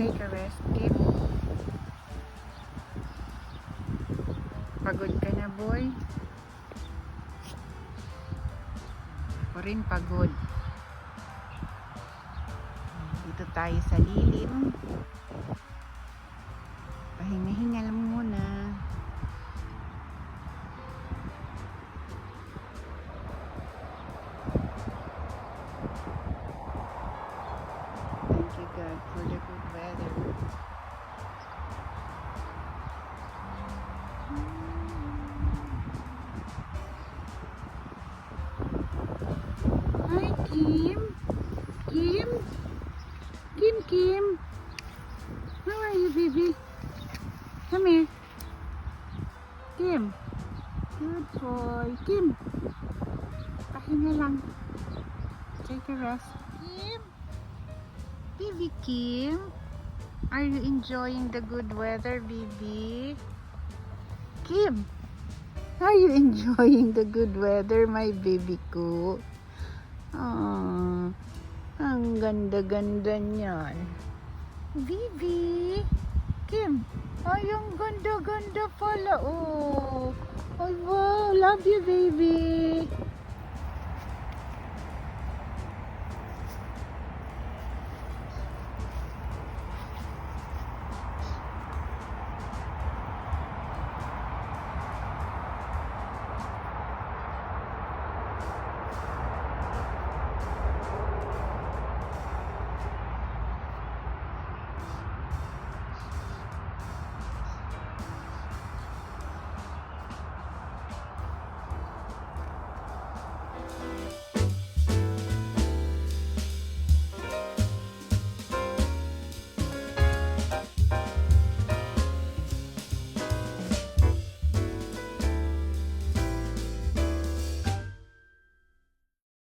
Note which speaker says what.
Speaker 1: Take a rest, Kim. Pagod ka na, boy? Ako rin pagod. Dito tayo sa lilim. Pahinga-hinga lang muna. Thank you, God, for the good weather. Hi, Kim. Kim? Kim? How are you, baby? Come here. Kim. Good boy. Kim. Pahinga lang. Take a rest. Kim? Baby Kim? Are you enjoying the good weather, baby? Kim? Are you enjoying the good weather, my baby ko? Oh, ang ganda-ganda niyan. Bibi! Kim! Ay, ang ganda-ganda pala, oh! Ay, wow! Love you, baby!